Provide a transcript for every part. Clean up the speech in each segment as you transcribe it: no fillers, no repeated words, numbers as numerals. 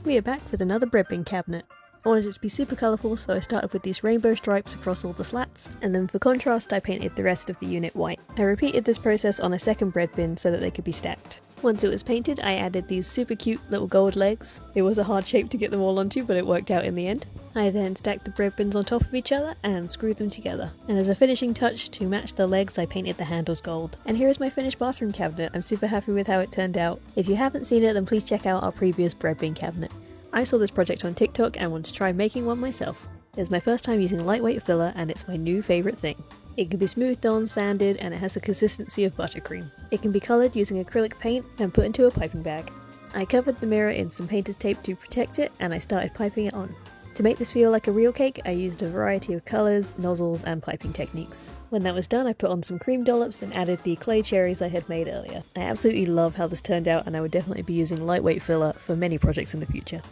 We are back with another bread bin cabinet. I wanted it to be super colourful, so I started with these rainbow stripes across all the slats, and then for contrast I painted the rest of the unit white. I repeated this process on a second bread bin so that they could be stacked. Once it was painted, I added these super cute little gold legs. It was a hard shape to get them all onto, but it worked out in the end. I then stacked the bread bins on top of each other and screwed them together. And as a finishing touch, to match the legs, I painted the handles gold. And here is my finished bathroom cabinet. I'm super happy with how it turned out. If you haven't seen it, then please check out our previous bread bin cabinet. I saw this project on TikTok and wanted to try making one myself. It was my first time using lightweight filler and it's my new favourite thing. It can be smoothed on, sanded, and it has the consistency of buttercream. It can be coloured using acrylic paint and put into a piping bag. I covered the mirror in some painter's tape to protect it and I started piping it on. To make this feel like a real cake, I used a variety of colours, nozzles and piping techniques. When that was done, I put on some cream dollops and added the clay cherries I had made earlier. I absolutely love how this turned out and I would definitely be using lightweight filler for many projects in the future.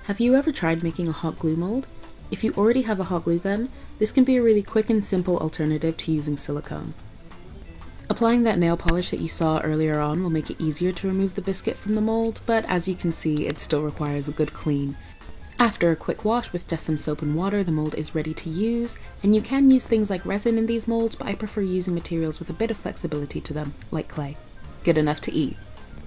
Have you ever tried making a hot glue mold? If you already have a hot glue gun, this can be a really quick and simple alternative to using silicone. Applying that nail polish that you saw earlier on will make it easier to remove the biscuit from the mold, but as you can see, it still requires a good clean. After a quick wash with just some soap and water, the mold is ready to use, and you can use things like resin in these molds, but I prefer using materials with a bit of flexibility to them, like clay. Good enough to eat.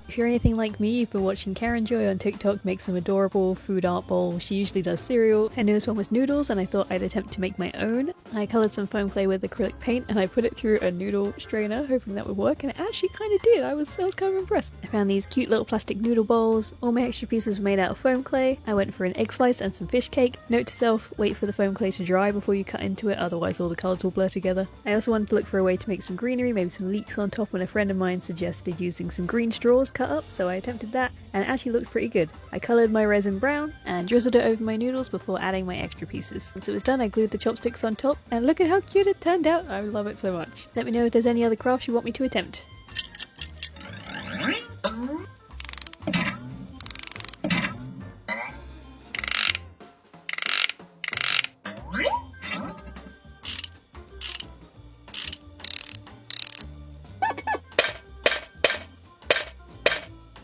If you're anything like me, you've been watching Karen Joy on TikTok make some adorable food art bowl. She usually does cereal, and this one was noodles, and I thought I'd attempt to make my own. I coloured some foam clay with acrylic paint, and I put it through a noodle strainer, hoping that would work, and it actually kind of did. I was kind of impressed. I found these cute little plastic noodle bowls. All my extra pieces were made out of foam clay. I went for an egg slice and some fish cake. Note to self, wait for the foam clay to dry before you cut into it, otherwise all the colours will blur together. I also wanted to look for a way to make some greenery, maybe some leeks on top, and a friend of mine suggested using some green straws cut up, so I attempted that, and it actually looked pretty good. I coloured my resin brown and drizzled it over my noodles before adding my extra pieces. Once it was done, I glued the chopsticks on top, and look at how cute it turned out. I love it so much. Let me know if there's any other crafts you want me to attempt.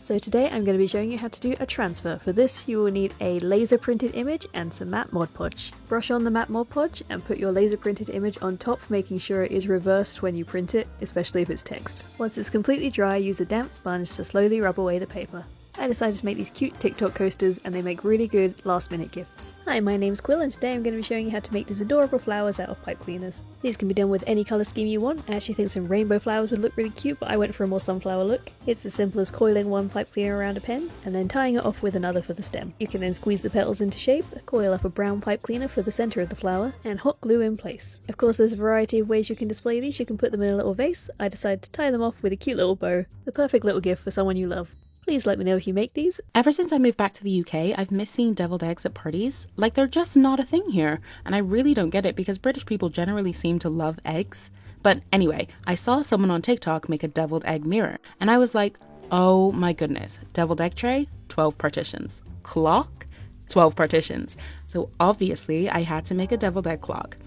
So today I'm going to be showing you how to do a transfer. For this you will need a laser printed image and some matte Mod Podge. Brush on the matte Mod Podge and put your laser printed image on top, making sure it is reversed when you print it, especially if it's text. Once it's completely dry, use a damp sponge to slowly rub away the paper. I decided to make these cute TikTok coasters and they make really good last minute gifts. Hi, my name's Quill and today I'm going to be showing you how to make these adorable flowers out of pipe cleaners. These can be done with any colour scheme you want. I actually think some rainbow flowers would look really cute, but I went for a more sunflower look. It's as simple as coiling one pipe cleaner around a pen and then tying it off with another for the stem. You can then squeeze the petals into shape, coil up a brown pipe cleaner for the centre of the flower, and hot glue in place. Of course there's a variety of ways you can display these. You can put them in a little vase. I decided to tie them off with a cute little bow. The perfect little gift for someone you love. Please let me know if you make these. Ever since I moved back to the UK, I've missed seeing deviled eggs at parties. Like, they're just not a thing here, and I really don't get it because British people generally seem to love eggs. But anyway, I saw someone on TikTok make a deviled egg mirror, and I was like, oh my goodness, deviled egg tray, 12 partitions. Clock, 12 partitions. So obviously I had to make a deviled egg clock.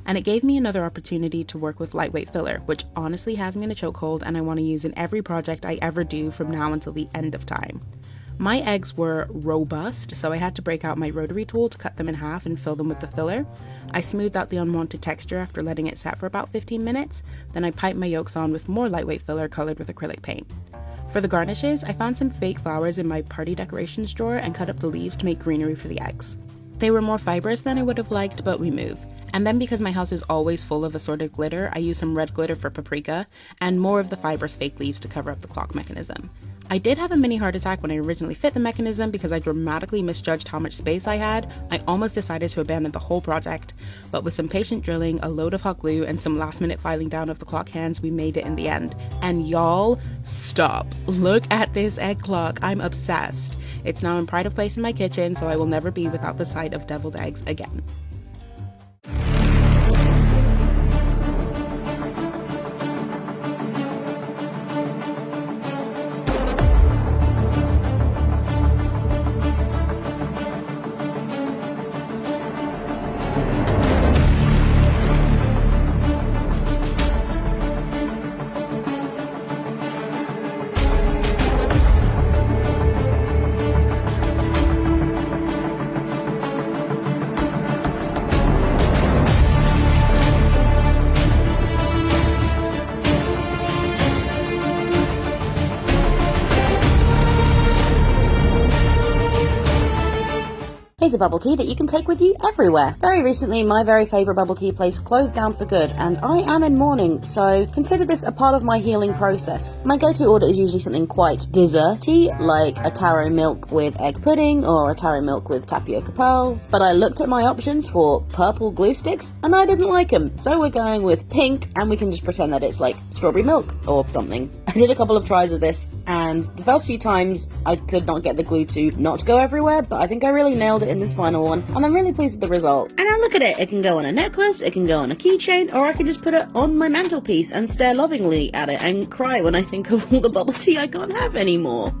And it gave me another opportunity to work with lightweight filler, which honestly has me in a chokehold and I want to use in every project I ever do from now until the end of time. My eggs were robust, so I had to break out my rotary tool to cut them in half and fill them with the filler. I smoothed out the unwanted texture after letting it set for about 15 minutes, then I piped my yolks on with more lightweight filler colored with acrylic paint. For the garnishes, I found some fake flowers in my party decorations drawer and cut up the leaves to make greenery for the eggs. They were more fibrous than I would have liked, but we move. And then because my house is always full of assorted glitter, I used some red glitter for paprika and more of the fibrous fake leaves to cover up the clock mechanism. I did have a mini heart attack when I originally fit the mechanism because I dramatically misjudged how much space I had. I almost decided to abandon the whole project, but with some patient drilling, a load of hot glue, and some last minute filing down of the clock hands, we made it in the end. And y'all, stop. Look at this egg clock. I'm obsessed. It's now in pride of place in my kitchen, so I will never be without the sight of deviled eggs again. is a bubble tea that you can take with you everywhere. Very recently, my very favourite bubble tea place closed down for good, and I am in mourning, so consider this a part of my healing process. My go-to order is usually something quite desserty, like a taro milk with egg pudding or a taro milk with tapioca pearls, but I looked at my options for purple glue sticks, and I didn't like them, so we're going with pink, and we can just pretend that it's like strawberry milk or something. I did a couple of tries of this, and the first few times I could not get the glue to not go everywhere, but I think I really nailed it in this final one, and I'm really pleased with the result. And now look at it, it can go on a necklace, it can go on a keychain, or I can just put it on my mantelpiece and stare lovingly at it and cry when I think of all the bubble tea I can't have anymore.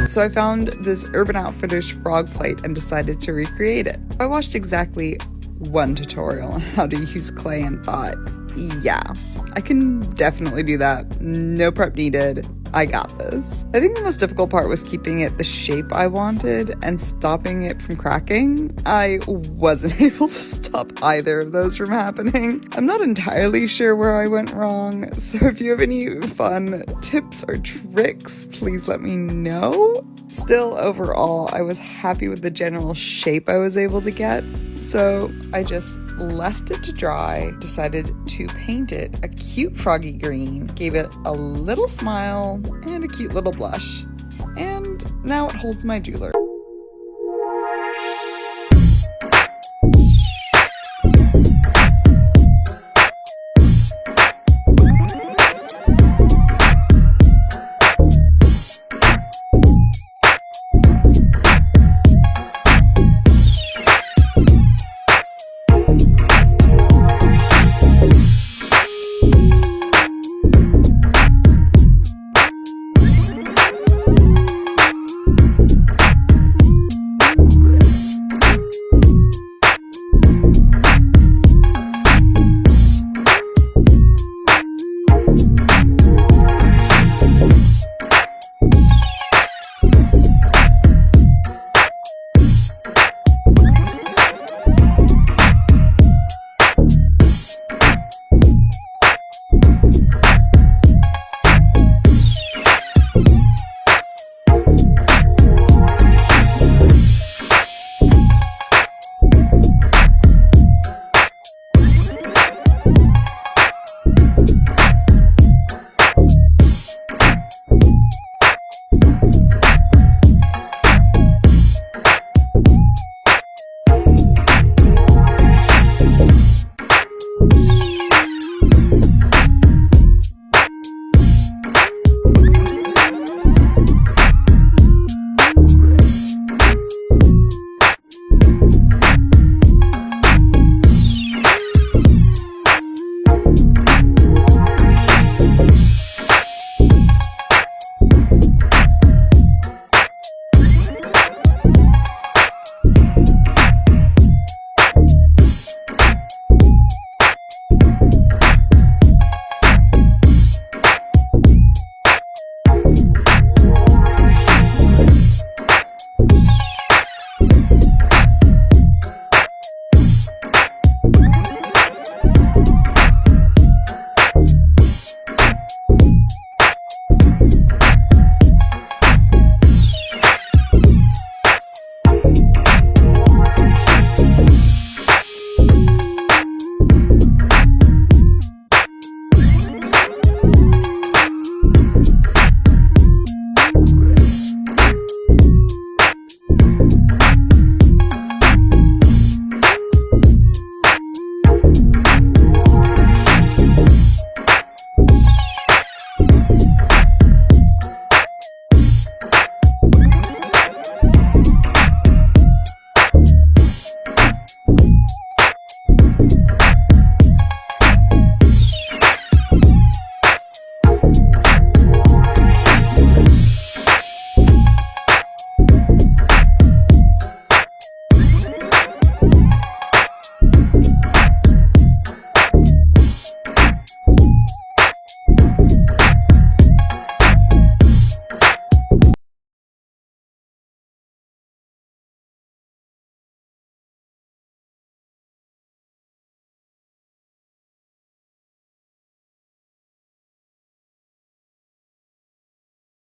So I found this Urban Outfitters frog plate and decided to recreate it. I watched exactly one tutorial on how to use clay and thought, yeah, I can definitely do that. No prep needed. I got this. I think the most difficult part was keeping it the shape I wanted and stopping it from cracking. I wasn't able to stop either of those from happening. I'm not entirely sure where I went wrong, so if you have any fun tips or tricks, please let me know. Still, overall, I was happy with the general shape I was able to get, so I just left it to dry, decided to paint it a cute froggy green, gave it a little smile and a cute little blush, and now it holds my jeweler.